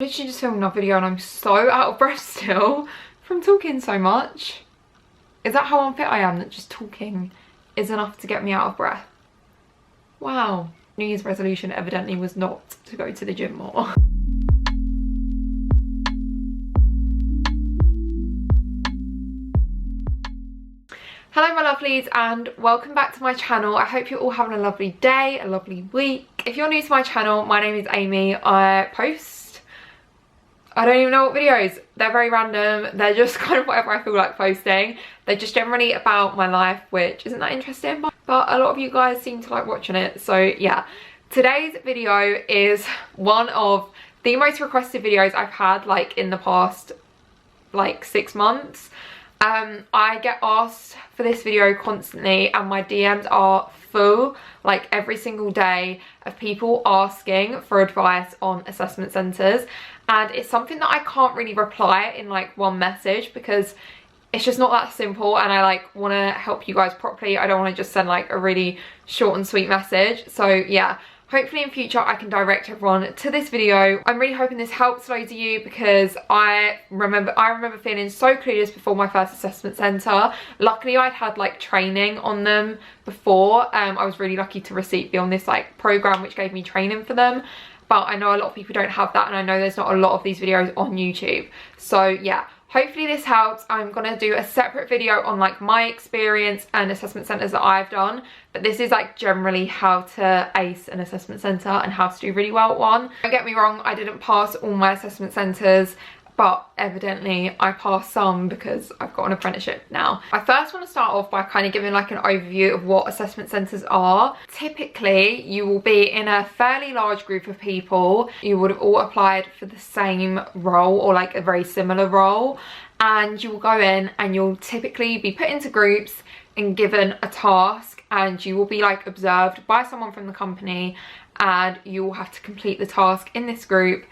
literally just filmed another video and I'm so out of breath still from talking so much. Is that how unfit I am, that just talking is enough to get me out of breath? Wow. New Year's resolution evidently was not to go to the gym more. Hello my lovelies and welcome back to my channel. I hope you're all having a lovely day, a lovely week. If you're new to my channel, my name is Amy. I post, I don't even know what videos. They're very random. They're just kind of whatever I feel like posting. They're just generally about my life, which isn't that interesting, but a lot of you guys seem to like watching it. So yeah, today's video is one of the most requested videos I've had like in the past like 6 months. I get asked for this video constantly and my DMs are full like every single day of people asking for advice on assessment centres, and it's something that I can't really reply in like one message because it's just not that simple, and I like want to help you guys properly. I don't want to just send like a really short and sweet message. So yeah, hopefully in future I can direct everyone to this video. I'm really hoping this helps loads of you because I remember feeling so clueless before my first assessment centre. Luckily I'd had like training on them before. I was really lucky to be on this like program which gave me training for them, but I know a lot of people don't have that, and I know there's not a lot of these videos on YouTube. So yeah, hopefully this helps. I'm gonna do a separate video on like my experience and assessment centres that I've done, but this is like generally how to ace an assessment centre and how to do really well at one. Don't get me wrong, I didn't pass all my assessment centres, but evidently I passed some because I've got an apprenticeship now. I first want to start off by kind of giving like an overview of what assessment centres are. Typically you will be in a fairly large group of people. You would have all applied for the same role or like a very similar role, and you will go in and you'll typically be put into groups and given a task, and you will be like observed by someone from the company, and you will have to complete the task in this group.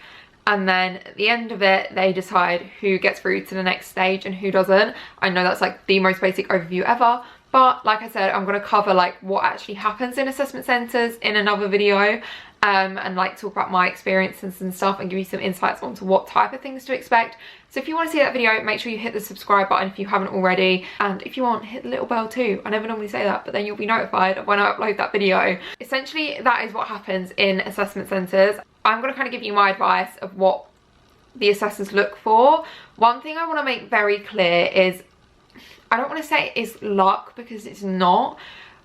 And then at the end of it, they decide who gets through to the next stage and who doesn't. I know that's like the most basic overview ever, but like I said, I'm going to cover like what actually happens in assessment centres in another video, and like talk about my experiences and stuff and give you some insights onto what type of things to expect. So if you want to see that video, make sure you hit the subscribe button if you haven't already, and if you want, hit the little bell too. I never normally say that, but then you'll be notified of when I upload that video. Essentially that is what happens in assessment centres. I'm going to kind of give you my advice of what the assessors look for. One thing I want to make very clear is, I don't want to say it's luck because it's not,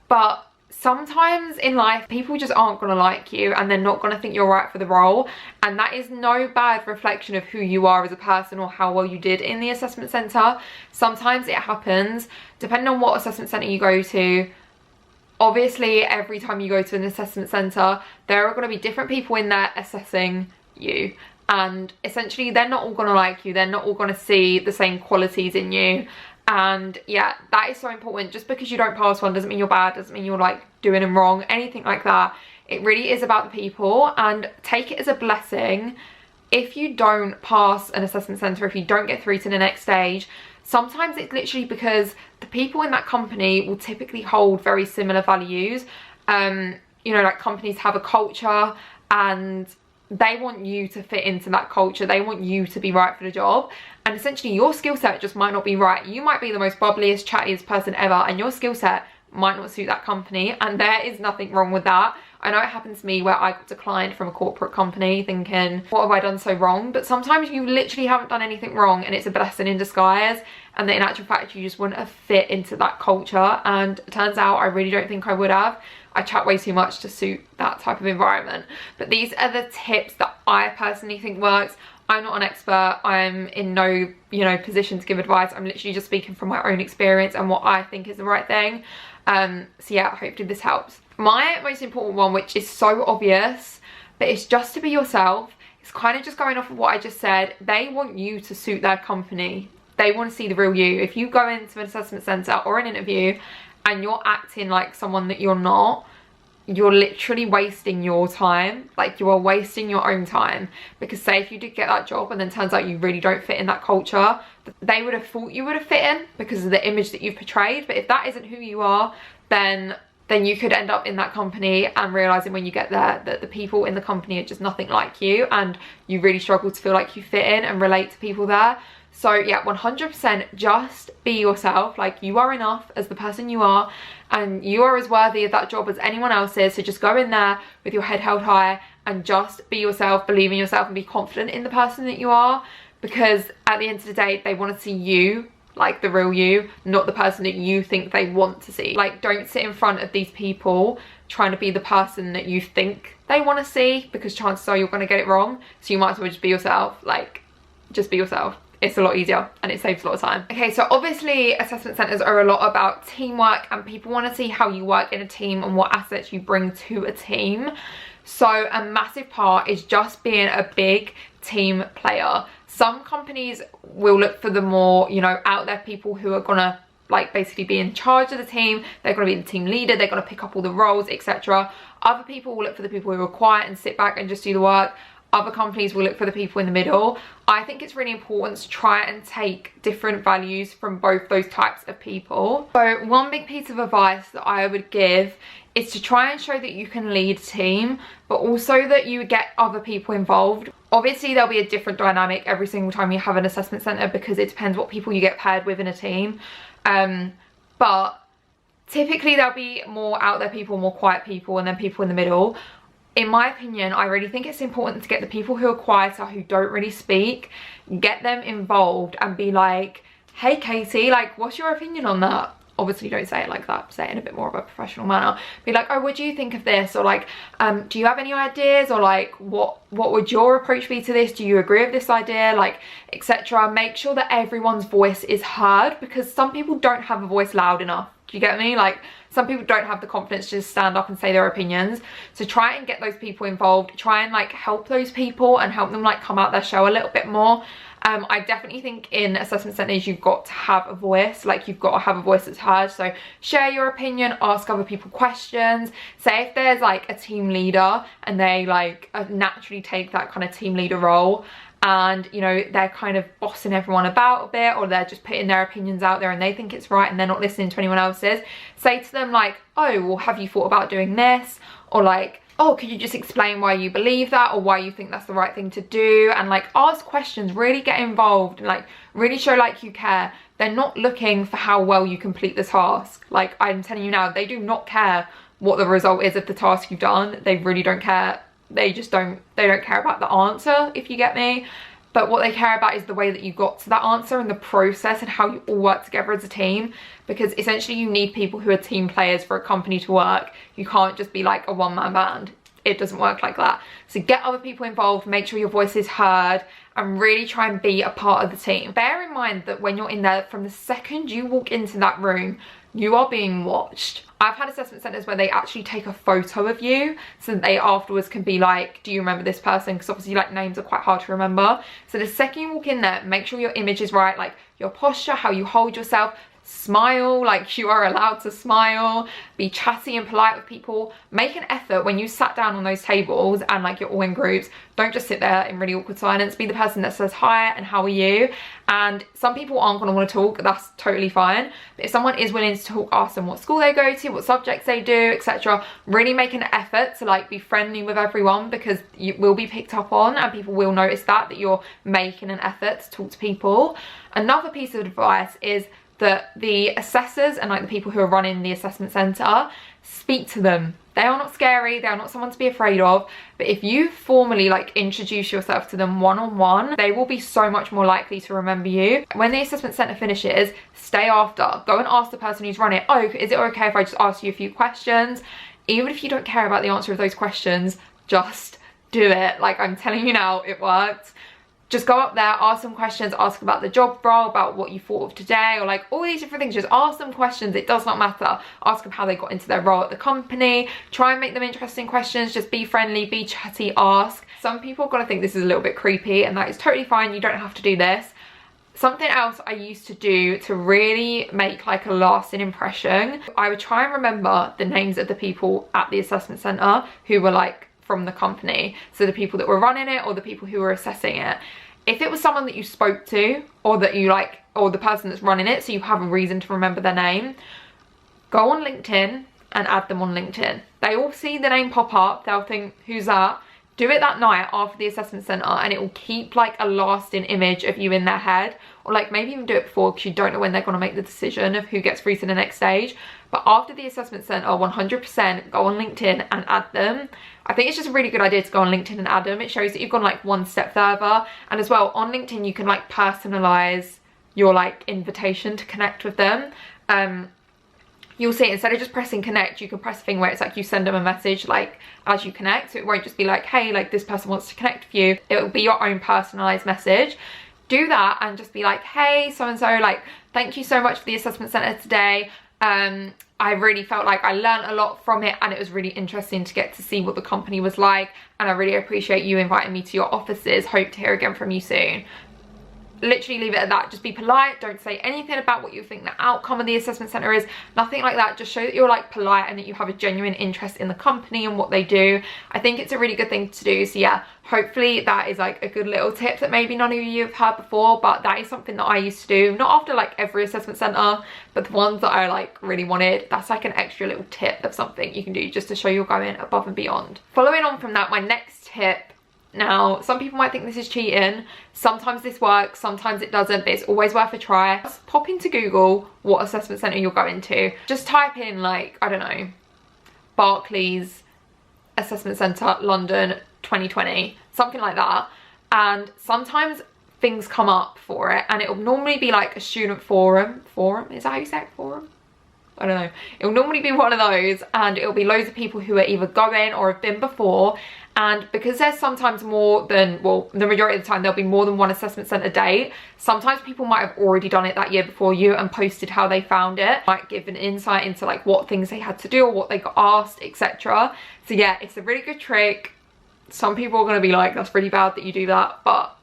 but sometimes in life people just aren't going to like you and they're not going to think you're right for the role, and that is no bad reflection of who you are as a person or how well you did in the assessment centre. Sometimes it happens depending on what assessment centre you go to. Obviously every time you go to an assessment centre there are going to be different people in there assessing you, and essentially they're not all going to like you, they're not all going to see the same qualities in you. And yeah, that is so important. Just because you don't pass one doesn't mean you're bad, doesn't mean you're like doing them wrong, anything like that. It really is about the people, and take it as a blessing if you don't pass an assessment centre, if you don't get through to the next stage. Sometimes it's literally because the people in that company will typically hold very similar values. You know, like companies have a culture and they want you to fit into that culture. They want you to be right for the job. And essentially your skill set just might not be right. You might be the most bubbliest, chattiest person ever, and your skill set might not suit that company, and there is nothing wrong with that. I know it happened to me where I got declined from a corporate company thinking, what have I done so wrong? But sometimes you literally haven't done anything wrong and it's a blessing in disguise, and that in actual fact you just wouldn't have fit into that culture. And it turns out I really don't think I would have. I chat way too much to suit that type of environment. But these are the tips that I personally think works. I'm not an expert. I'm in no, position to give advice. I'm literally just speaking from my own experience and what I think is the right thing. So yeah, hopefully this helps. My most important one, which is so obvious, but it's just to be yourself. It's kind of just going off of what I just said. They want you to suit their company. They want to see the real you. If you go into an assessment centre or an interview and you're acting like someone that you're not, you're literally wasting your time. Like, you are wasting your own time, because say if you did get that job and then turns out you really don't fit in that culture, they would have thought you would have fit in because of the image that you've portrayed. But if that isn't who you are, then then you could end up in that company and realizing when you get there that the people in the company are just nothing like you, and you really struggle to feel like you fit in and relate to people there. So yeah, 100% just be yourself. Like, you are enough as the person you are, and you are as worthy of that job as anyone else is. So just go in there with your head held high and just be yourself, believe in yourself, and be confident in the person that you are, because at the end of the day, they want to see you, like the real you, not the person that you think they want to see. Like, don't sit in front of these people trying to be the person that you think they want to see, because chances are you're going to get it wrong. So you might as well just be yourself. Like, just be yourself. It's a lot easier and it saves a lot of time. Okay, so obviously assessment centres are a lot about teamwork, and people want to see how you work in a team and what assets you bring to a team. So a massive part is just being a big team player. Some companies will look for the more, you know, out there people who are gonna like basically be in charge of the team. They're gonna be the team leader, they're gonna pick up all the roles, etc. Other people will look for the people who are quiet and sit back and just do the work. Other companies will look for the people in the middle. I think it's really important to try and take different values from both those types of people. So one big piece of advice that I would give is to try and show that you can lead a team, but also that you get other people involved. Obviously there'll be a different dynamic every single time you have an assessment centre, because it depends what people you get paired with in a team. But typically there'll be more out there people, more quiet people, and then people in the middle. In my opinion, I really think it's important to get the people who are quieter, who don't really speak, get them involved and be like, hey Katie, like, what's your opinion on that? Obviously don't say it like that, say it in a bit more of a professional manner. Be like, oh, what do you think of this? Or like, do you have any ideas? Or like, what would your approach be to this? Do you agree with this idea? Like, etc. Make sure that everyone's voice is heard, because some people don't have a voice loud enough. Do you get me? Like, some people don't have the confidence to just stand up and say their opinions. So try and get those people involved. Try and like help those people and help them like come out their show a little bit more. I definitely think in assessment centres you've got to have a voice. Like, you've got to have a voice that's heard. So share your opinion, ask other people questions. Say if there's like a team leader and they like naturally take that kind of team leader role, and you know they're kind of bossing everyone about a bit, or they're just putting their opinions out there and they think it's right and they're not listening to anyone else's, say to them like, oh, well, have you thought about doing this? Or like, oh, could you just explain why you believe that, or why you think that's the right thing to do? And like, ask questions, really get involved, and like really show like you care. They're not looking for how well you complete the task. Like, I'm telling you now, they do not care what the result is of the task you've done. They really don't care. They don't care about the answer, if you get me. But what they care about is the way that you got to that answer, and the process, and how you all work together as a team. Because essentially you need people who are team players for a company to work. You can't just be like a one-man band. It doesn't work like that. So get other people involved, make sure your voice is heard, and really try and be a part of the team. Bear in mind that when you're in there, from the second you walk into that room, you are being watched. I've had assessment centres where they actually take a photo of you so that they afterwards can be like, do you remember this person? Because obviously like names are quite hard to remember. So the second you walk in there, make sure your image is right, like your posture, how you hold yourself. Smile, like you are allowed to smile, be chatty and polite with people. Make an effort when you sat down on those tables and like you're all in groups. Don't just sit there in really awkward silence. Be the person that says hi and how are you. And some people aren't going to want to talk, that's totally fine. But if someone is willing to talk, ask them what school they go to, what subjects they do, etc. Really make an effort to like be friendly with everyone, because you will be picked up on and people will notice that you're making an effort to talk to people. Another piece of advice is that the assessors and like the people who are running the assessment centre, speak to them. They are not scary, they are not someone to be afraid of, but if you formally like introduce yourself to them one-on-one, they will be so much more likely to remember you. When the assessment centre finishes, stay after, go and ask the person who's run it, oh, is it okay if I just ask you a few questions? Even if you don't care about the answer of those questions, just do it. Like, I'm telling you now, it worked. Just go up there, ask them questions, ask about the job role, about what you thought of today, or like all these different things. Just ask them questions, it does not matter. Ask them how they got into their role at the company. Try and make them interesting questions, just be friendly, be chatty, ask. Some people are gonna think this is a little bit creepy, and that is totally fine, you don't have to do this. Something else I used to do to really make like a lasting impression, I would try and remember the names of the people at the assessment centre who were like from the company. So the people that were running it, or the people who were assessing it. If it was someone that you spoke to, or that you like, or the person that's running it, so you have a reason to remember their name, go on LinkedIn, and add them on LinkedIn. They all see the name pop up, they'll think, who's that? Do it that night after the assessment centre, and it will keep like a lasting image of you in their head. Or like maybe even do it before, because you don't know when they're going to make the decision of who gets through to the next stage. But after the assessment centre, 100% go on LinkedIn and add them. I think it's just a really good idea to go on LinkedIn and add them. It shows that you've gone like one step further. And as well, on LinkedIn you can like personalise your like invitation to connect with them. You'll see, instead of just pressing connect, you can press a thing where it's like you send them a message like as you connect. So it won't just be like, hey, like this person wants to connect with you. It will be your own personalised message. Do that and just be like, hey, so-and-so, like, thank you so much for the assessment centre today. I really felt like I learned a lot from it, and it was really interesting to get to see what the company was like, and I really appreciate you inviting me to your offices. Hope to hear again from you soon. Literally leave it at that. Just be polite. Don't say anything about what you think the outcome of the assessment centre is. Nothing like that. Just show that you're like polite and that you have a genuine interest in the company and what they do. I think it's a really good thing to do. So yeah, hopefully that is like a good little tip that maybe none of you have heard before, but that is something that I used to do. Not after like every assessment centre, but the ones that I like really wanted. That's like an extra little tip of something you can do just to show you're going above and beyond. Following on from that, my next tip. Now, some people might think this is cheating. Sometimes this works, sometimes it doesn't, but it's always worth a try. Just pop into Google what assessment centre you're going to. Just type in like, I don't know, Barclays Assessment Centre, London 2020, something like that. And sometimes things come up for it, and it'll normally be like a student forum. Is that how you say it? Forum? I don't know. It'll normally be one of those, and it'll be loads of people who are either going or have been before. And because there's sometimes more than, well, the majority of the time there'll be more than one assessment centre date, sometimes people might have already done it that year before you and posted how they found it. Might give an insight into like what things they had to do or what they got asked, etc. So yeah, it's a really good trick. Some people are going to be like, that's really bad that you do that, but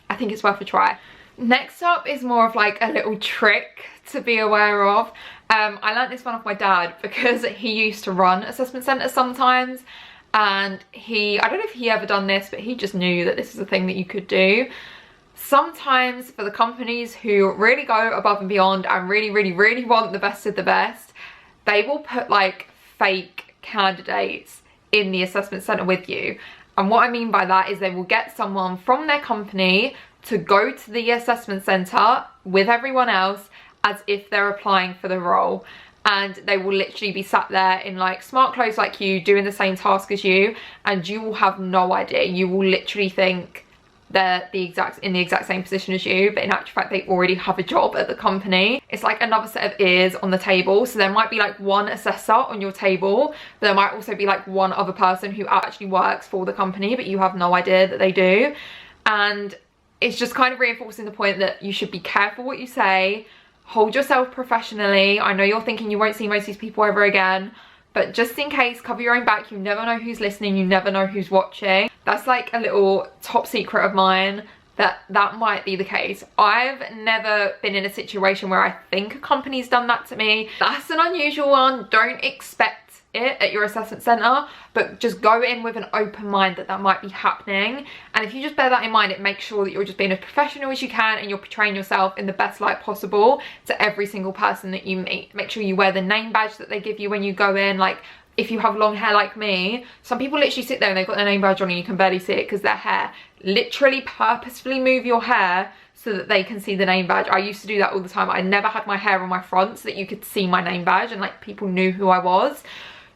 I think it's worth a try. Next up is more of like a little trick to be aware of. I learnt this one off my dad because he used to run assessment centres sometimes. And I don't know if he ever done this, but he just knew that this is a thing that you could do. Sometimes for the companies who really go above and beyond and really want the best of the best, they will put like fake candidates in the assessment centre with you. And what I mean by that is they will get someone from their company to go to the assessment centre with everyone else as if they're applying for the role. And they will literally be sat there in like smart clothes like you, doing the same task as you, and you will have no idea. You will literally think they're in the exact same position as you, but in actual fact they already have a job at the company. It's like another set of ears on the table. So there might be like one assessor on your table, but there might also be like one other person who actually works for the company, but you have no idea that they do. And it's just kind of reinforcing the point that you should be careful what you say. Hold yourself professionally. I know you're thinking you won't see most of these people ever again, but just in case, cover your own back. You never know who's listening, you never know who's watching. That's like a little top secret of mine, that might be the case. I've never been in a situation where I think a company's done that to me. That's an unusual one. Don't expect it at your assessment centre, but just go in with an open mind that might be happening. And if you just bear that in mind, it makes sure that you're just being as professional as you can and you're portraying yourself in the best light possible to every single person that you meet. Make sure you wear the name badge that they give you when you go in. Like, if you have long hair like me, some people literally sit there and they've got their name badge on and you can barely see it because their hair. Literally purposefully move your hair so that they can see the name badge. I used to do that all the time. I never had my hair on my front so that you could see my name badge and like people knew who I was.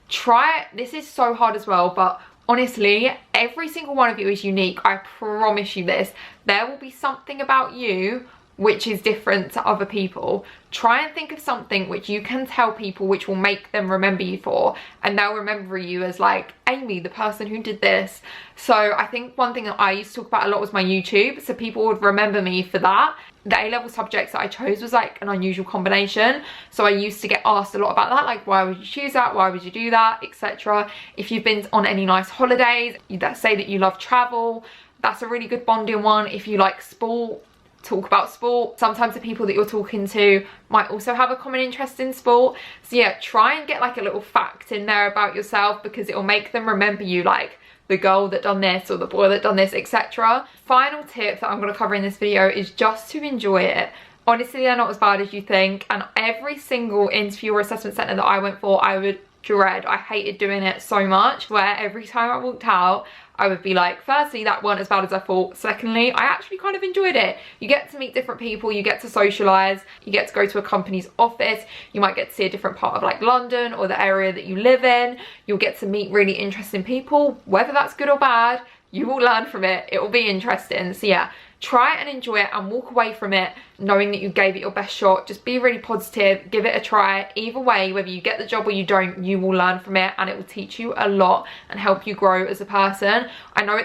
Try it. This is so hard as well, but honestly, every single one of you is unique. I promise you this. There will be something about you which is different to other people. Try and think of something which you can tell people which will make them remember you for, and they'll remember you as like, Amy, the person who did this. So I think one thing that I used to talk about a lot was my YouTube, so people would remember me for that. The A-level subjects that I chose was like an unusual combination, so I used to get asked a lot about that, like why would you choose that, why would you do that, etc. If you've been on any nice holidays, that say that you love travel, that's a really good bonding one. If you like sport, talk about sport. Sometimes the people that you're talking to might also have a common interest in sport. So yeah, try and get like a little fact in there about yourself because it will make them remember you, like the girl that done this or the boy that done this, etc. Final tip that I'm going to cover in this video is just to enjoy it. Honestly, they're not as bad as you think, and every single interview or assessment centre that I went for, I would dread. I hated doing it so much, where every time I walked out, I would be like, firstly, that weren't as bad as I thought. Secondly, I actually kind of enjoyed it. You get to meet different people, you get to socialise, you get to go to a company's office, you might get to see a different part of like London or the area that you live in. You'll get to meet really interesting people. Whether that's good or bad, you will learn from it. It will be interesting. So yeah, try it and enjoy it and walk away from it knowing that you gave it your best shot. Just be really positive, give it a try. Either way, whether you get the job or you don't, you will learn from it, and it will teach you a lot and help you grow as a person. I know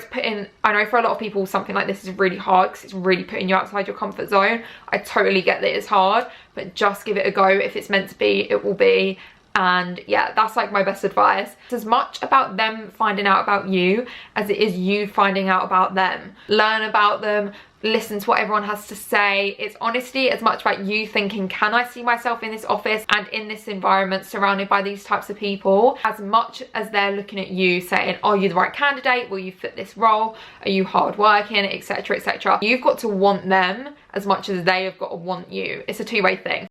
for a lot of people something like this is really hard because it's really putting you outside your comfort zone. I totally get that it's hard, but just give it a go. If it's meant to be, it will be. And yeah, that's like my best advice. It's as much about them finding out about you as it is you finding out about them. Learn about them, listen to what everyone has to say. It's honestly as much about you thinking, can I see myself in this office and in this environment surrounded by these types of people, as much as they're looking at you saying, are you the right candidate, will you fit this role, are you hardworking, etc, etc. You've got to want them as much as they have got to want you. It's a two-way thing.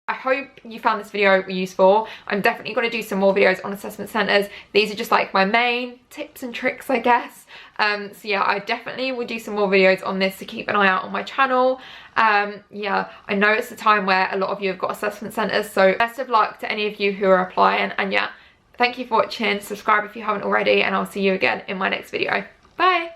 I hope you found this video useful. I'm definitely going to do some more videos on assessment centres. These are just like my main tips and tricks, I guess. So yeah, I definitely will do some more videos on this, so keep an eye out on my channel. Yeah, I know it's a time where a lot of you have got assessment centres, so best of luck to any of you who are applying. And yeah, thank you for watching. Subscribe if you haven't already, and I'll see you again in my next video. Bye!